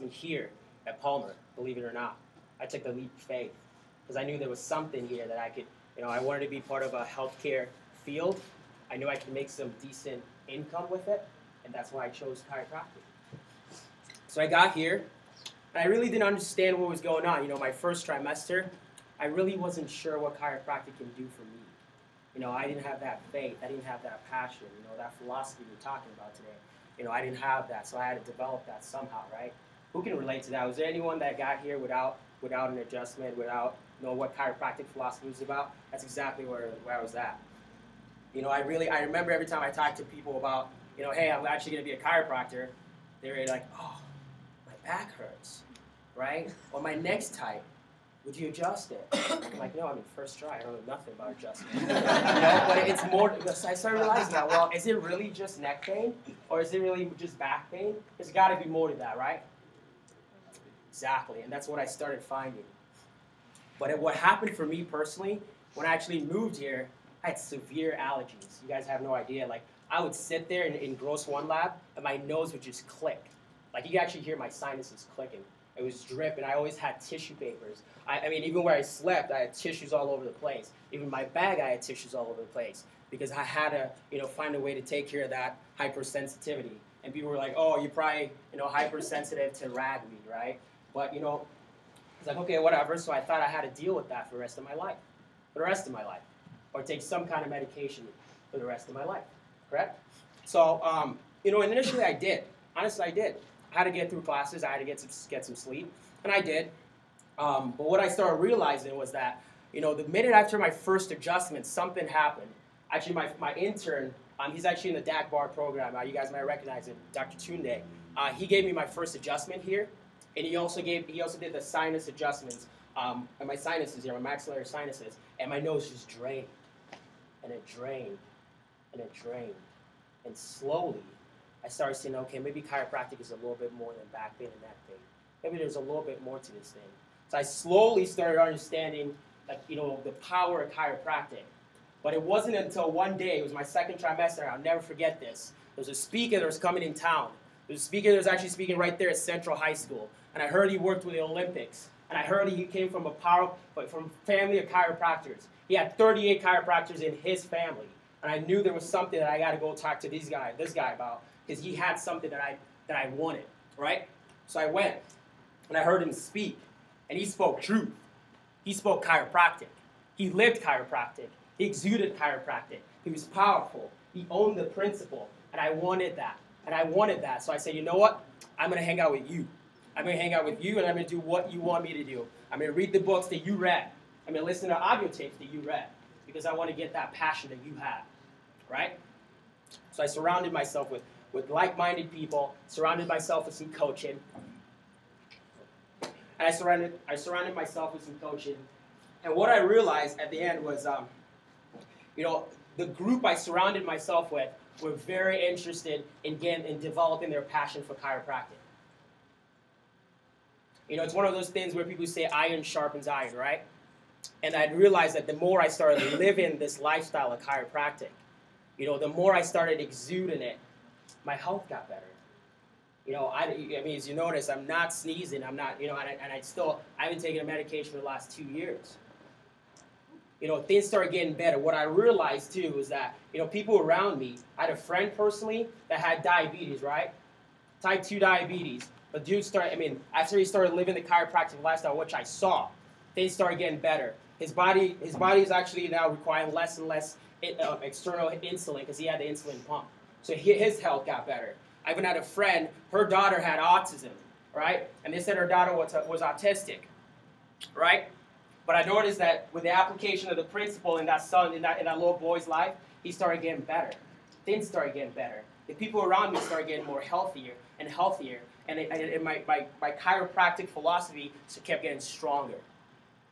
adjustment here at Palmer, believe it or not. I took the leap of faith because I knew there was something here that I could, I wanted to be part of a healthcare field. I knew I could make some decent income with it, and that's why I chose chiropractic. So I got here, and I really didn't understand what was going on. My first trimester, I really wasn't sure what chiropractic can do for me. I didn't have that faith. I didn't have that passion, that philosophy we're talking about today. I didn't have that, so I had to develop that somehow, right? Who can relate to that? Was there anyone that got here without an adjustment, without what chiropractic philosophy was about? That's exactly where I was at. I remember every time I talked to people about, hey, I'm actually going to be a chiropractor, they were like, oh, my back hurts, right? Or my neck's tight. Would you adjust it? I'm like, no, first try. I don't know nothing about adjustment. But it's more, so I started realizing that, well, is it really just neck pain? Or is it really just back pain? There's got to be more to that, right? Exactly, and that's what I started finding. But what happened for me personally, when I actually moved here, I had severe allergies. You guys have no idea. Like, I would sit there in Gross 1 lab, and my nose would just click. Like, you could actually hear my sinuses clicking. It was dripping. I always had tissue papers. Even where I slept, I had tissues all over the place. Even my bag, I had tissues all over the place because I had to, find a way to take care of that hypersensitivity. And people were like, "Oh, you're probably, hypersensitive to ragweed, right?" But it's like, okay, whatever. So I thought I had to deal with that for the rest of my life, or take some kind of medication for the rest of my life. Correct? So, initially I did. Honestly, I did. I had to get through classes. I had to get some sleep, and I did. But what I started realizing was that, the minute after my first adjustment, something happened. Actually, my intern, he's actually in the DAC bar program. You guys might recognize him, Dr. Tunde. He gave me my first adjustment here, and he also did the sinus adjustments. And my sinuses here, my maxillary sinuses, and my nose just drained, and it drained, and it drained, and slowly, I started saying, okay, maybe chiropractic is a little bit more than back pain and neck pain. Maybe there's a little bit more to this thing. So I slowly started understanding, the power of chiropractic. But it wasn't until one day, it was my second trimester, I'll never forget this. There was a speaker that was coming in town. There was a speaker that was actually speaking right there at Central High School. And I heard he worked with the Olympics. And I heard he came from from family of chiropractors. He had 38 chiropractors in his family. And I knew there was something that I got to go talk to this guy about, because he had something that I wanted, right? So I went, and I heard him speak, and he spoke truth. He spoke chiropractic. He lived chiropractic. He exuded chiropractic. He was powerful. He owned the principle, and I wanted that. So I said, you know what? I'm going to hang out with you. I'm going to hang out with you, and I'm going to do what you want me to do. I'm going to read the books that you read. I'm going to listen to audio tapes that you read, because I want to get that passion that you have, right? So I surrounded myself with like-minded people, surrounded myself with some coaching. And I surrounded myself with some coaching. And what I realized at the end was, the group I surrounded myself with were very interested in developing their passion for chiropractic. It's one of those things where people say iron sharpens iron, right? And I realized that the more I started living this lifestyle of chiropractic, the more I started exuding it, my health got better. As you notice, I'm not sneezing. I'm not, and I haven't taken a medication for the last 2 years. Things started getting better. What I realized too is that, people around me, I had a friend personally that had diabetes, right? Type 2 diabetes. But dude after he started living the chiropractic lifestyle, which I saw, things started getting better. His body is actually now requiring less and less external insulin because he had the insulin pump. So his health got better. I even had a friend, her daughter had autism, right? And they said her daughter was autistic, right? But I noticed that with the application of the principle in that little boy's life, he started getting better. Things started getting better. The people around me started getting more healthier and healthier. And my chiropractic philosophy kept getting stronger.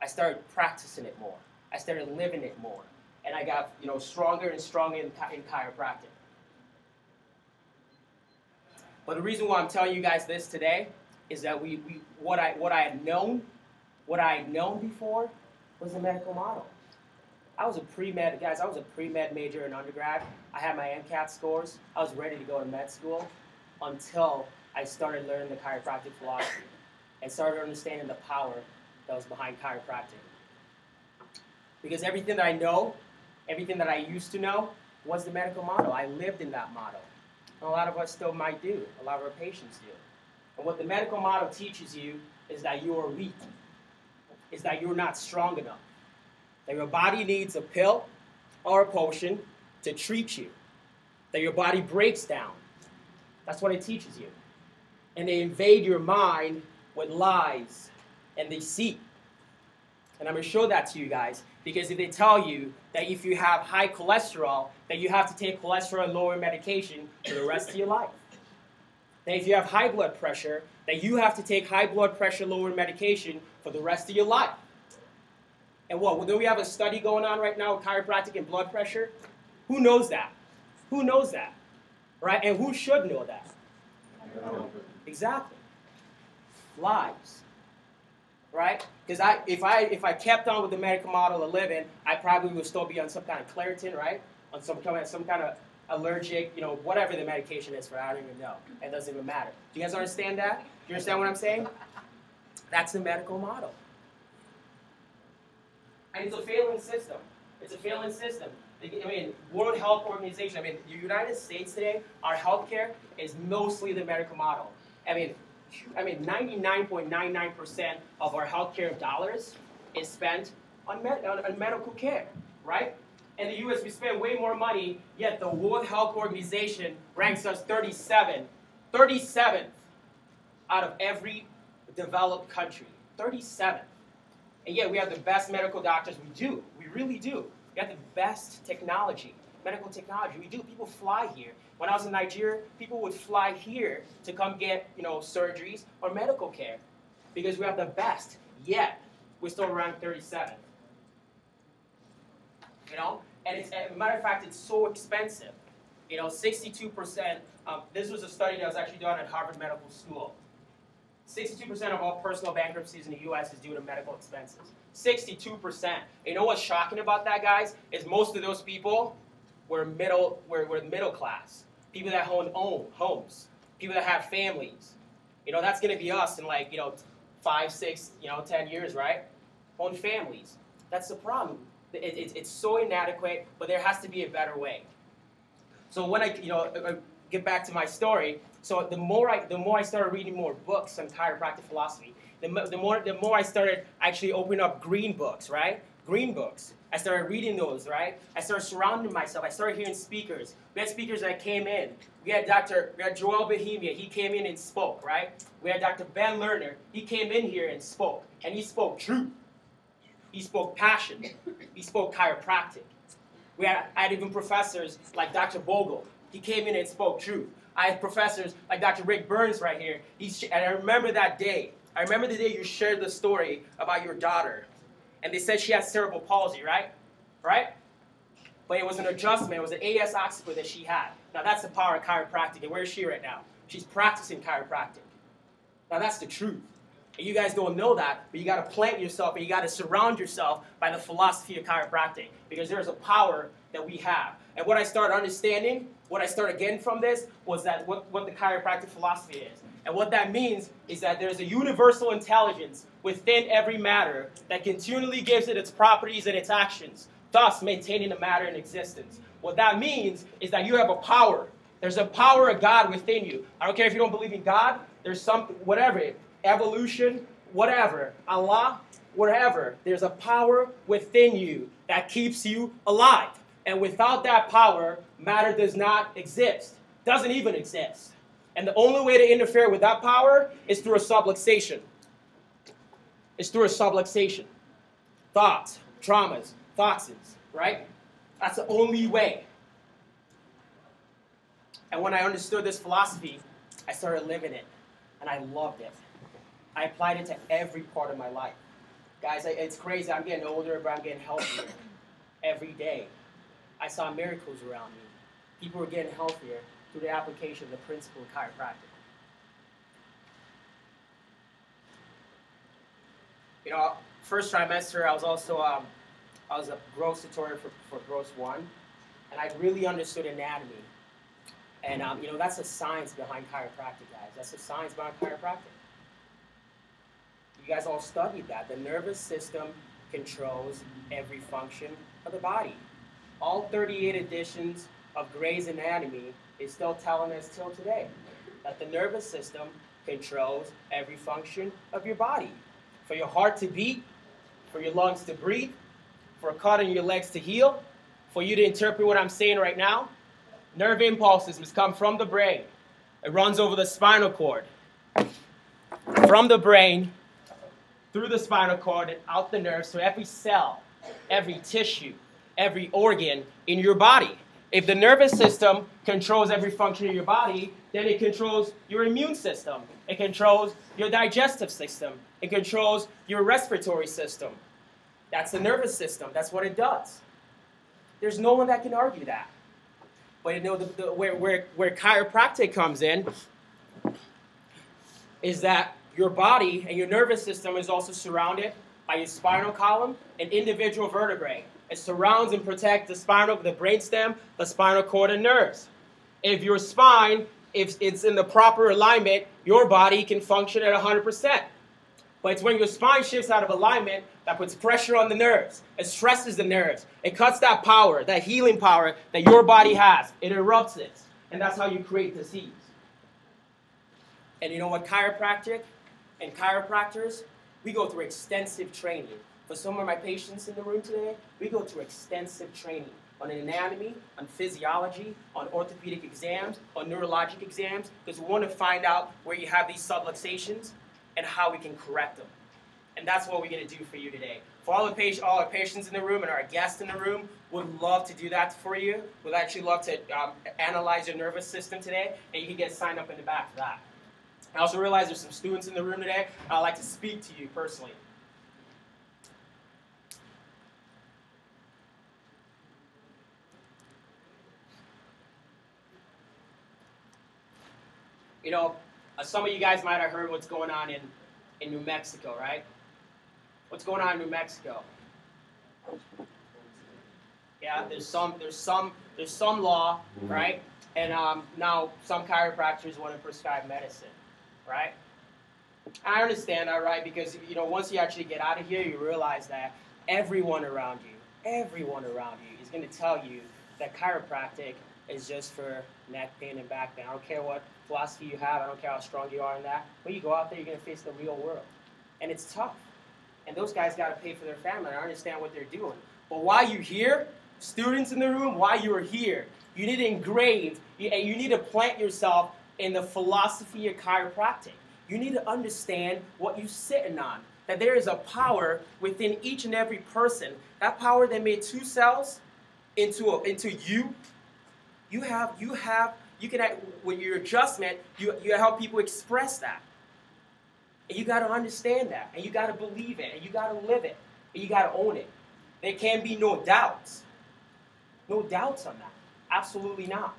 I started practicing it more. I started living it more. And I got stronger and stronger in chiropractic. But the reason why I'm telling you guys this today is that what I had known before was the medical model. I was a pre-med major in undergrad. I had my MCAT scores. I was ready to go to med school until I started learning the chiropractic philosophy and started understanding the power that was behind chiropractic. Because everything that I know, everything that I used to know, was the medical model. I lived in that model. And a lot of us still might do. A lot of our patients do. And what the medical model teaches you is that you are weak, is that you're not strong enough, that your body needs a pill or a potion to treat you, that your body breaks down. That's what it teaches you. And they invade your mind with lies and deceit. And I'm going to show that to you guys, because if they tell you that if you have high cholesterol, that you have to take cholesterol-lowering medication for the rest of your life. That if you have high blood pressure, that you have to take high blood pressure-lowering medication for the rest of your life. And what? Well, do we have a study going on right now with chiropractic and blood pressure? Who knows that? Who knows that? Right? And who should know that? Exactly. Lies. Right? Because if I kept on with the medical model of living, I probably would still be on some kind of Claritin, right? On some kind of allergic, whatever the medication is for, I don't even know. It doesn't even matter. Do you guys understand that? Do you understand what I'm saying? That's the medical model. And it's a failing system. It's a failing system. I mean, World Health Organization, the United States today, our healthcare is mostly the medical model. I mean, 99.99% of our healthcare dollars is spent on medical care, right? In the U.S., we spend way more money, yet the World Health Organization ranks us 37th out of every developed country. 37th. And yet we have the best medical doctors. We do. We really do. We have the best technology, medical technology. We do. People fly here. When I was in Nigeria, people would fly here to come get, surgeries or medical care because we have the best. Yet we're still ranked 37th. And as a matter of fact, it's so expensive. 62%. This was a study that was actually done at Harvard Medical School. 62% of all personal bankruptcies in the U.S. is due to medical expenses. 62%. You know what's shocking about that, guys? Is most of those people were middle class. People that own homes. People that have families. That's going to be us in 5, 6, 10 years, right? Own families. That's the problem. It's so inadequate, but there has to be a better way. So when I get back to my story, so the more I started reading more books on chiropractic philosophy, the more I started actually opening up green books, right? Green books. I started reading those, right? I started surrounding myself. I started hearing speakers. We had speakers that came in. We had Joel Bohemia. He came in and spoke, right? We had Dr. Ben Lerner. He came in here and spoke. And he spoke truth. He spoke passion. He spoke chiropractic. I had even professors like Dr. Bogle. He came in and spoke truth. I had professors like Dr. Rick Burns right here. And I remember that day. I remember the day you shared the story about your daughter. And they said she had cerebral palsy, right? Right? But it was an adjustment. It was an AS occiput that she had. Now that's the power of chiropractic. And where is she right now? She's practicing chiropractic. Now that's the truth. And you guys don't know that, but you got to plant yourself and you got to surround yourself by the philosophy of chiropractic, because there's a power that we have. And what I started understanding, what I started getting from this, was that what the chiropractic philosophy is. And what that means is that there's a universal intelligence within every matter that continually gives it its properties and its actions, thus maintaining the matter in existence. What that means is that you have a power. There's a power of God within you. I don't care if you don't believe in God, there's something, whatever, evolution, whatever, Allah, whatever. There's a power within you that keeps you alive. And without that power, matter does not exist. Doesn't even exist. And the only way to interfere with that power is through a subluxation. It's through a subluxation. Thoughts, traumas, toxins, right? That's the only way. And when I understood this philosophy, I started living it. And I loved it. I applied it to every part of my life. Guys, it's crazy. I'm getting older, but I'm getting healthier every day. I saw miracles around me. People were getting healthier through the application of the principle of chiropractic. First trimester, I was also I was a growth tutorial for growth 1, and I really understood anatomy. And that's the science behind chiropractic, guys. That's the science behind chiropractic. You guys all studied that. The nervous system controls every function of the body. All 38 editions of Gray's Anatomy is still telling us till today that the nervous system controls every function of your body. For your heart to beat, for your lungs to breathe, for a cut in your legs to heal, for you to interpret what I'm saying right now, nerve impulses must come from the brain. It runs over the spinal cord. From the brain, through the spinal cord, and out the nerves, so every cell, every tissue, every organ in your body. If the nervous system controls every function of your body, then it controls your immune system. It controls your digestive system. It controls your respiratory system. That's the nervous system. That's what it does. There's no one that can argue that. But where chiropractic comes in is that your body and your nervous system is also surrounded by your spinal column and individual vertebrae. It surrounds and protects the brainstem, the spinal cord, and nerves. If your spine, if it's in the proper alignment, your body can function at 100%. But it's when your spine shifts out of alignment that puts pressure on the nerves. It stresses the nerves. It cuts that power, that healing power that your body has. It erupts it. And that's how you create disease. And you know what? Chiropractic and chiropractors, we go through extensive training. For some of my patients in the room today, we go through extensive training on anatomy, on physiology, on orthopedic exams, on neurologic exams, because we want to find out where you have these subluxations and how we can correct them. And that's what we're going to do for you today. For all our patients in the room and our guests in the room, would love to do that for you. We'd actually love to analyze your nervous system today, and you can get signed up in the back for that. I also realize there's some students in the room today. I'd like to speak to you personally. You know, some of you guys might have heard what's going on in New Mexico, right? What's going on in New Mexico? Yeah, there's some law, right? And now some chiropractors want to prescribe medicine, right? I understand that, right? Because once you actually get out of here, you realize that everyone around you is going to tell you that chiropractic is just for neck pain and back pain. I don't care what philosophy you have. I don't care how strong you are in that. When you go out there, you're going to face the real world. And it's tough. And those guys got to pay for their family. I understand what they're doing. But while you're here, students in the room, while you're here, you need to engrave, and you need to plant yourself in the philosophy of chiropractic. You need to understand what you're sitting on. That there is a power within each and every person. That power that made 2 cells into you. You can, with your adjustment, you help people express that. And you got to understand that. And you got to believe it. And you got to live it. And you got to own it. There can be no doubts. No doubts on that. Absolutely not.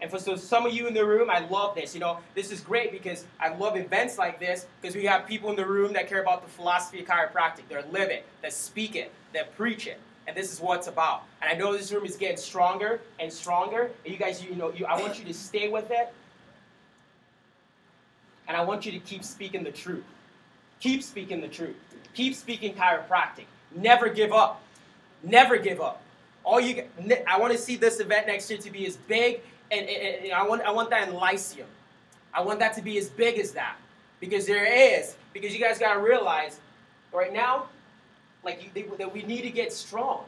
And for some of you in the room, I love this. This is great because I love events like this because we have people in the room that care about the philosophy of chiropractic. They live it. They speak it. They preach it. And this is what it's about. And I know this room is getting stronger and stronger. And you guys, I want you to stay with it. And I want you to keep speaking the truth. Keep speaking the truth. Keep speaking chiropractic. Never give up. Never give up. I want to see this event next year to be as big, and I want that in Lyceum. I want that to be as big as that. Because you guys got to realize, right now, that we need to get strong.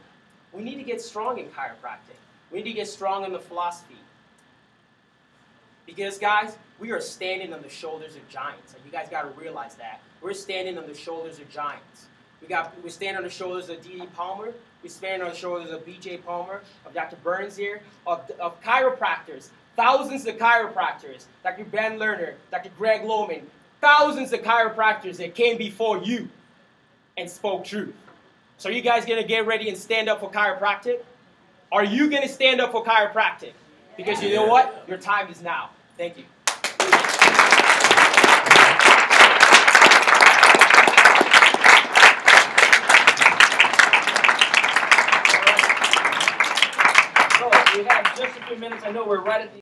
We need to get strong in chiropractic. We need to get strong in the philosophy. Because, guys, we are standing on the shoulders of giants. And you guys got to realize that. We're standing on the shoulders of giants. We stand on the shoulders of D.D. Palmer. We stand on the shoulders of B.J. Palmer, of Dr. Burns here, of chiropractors. Thousands of chiropractors. Dr. Ben Lerner, Dr. Greg Lohman. Thousands of chiropractors that came before you and spoke truth. So are you guys going to get ready and stand up for chiropractic? Are you going to stand up for chiropractic? Because you know what? Your time is now. Thank you. So we have just a few minutes. I know we're right at the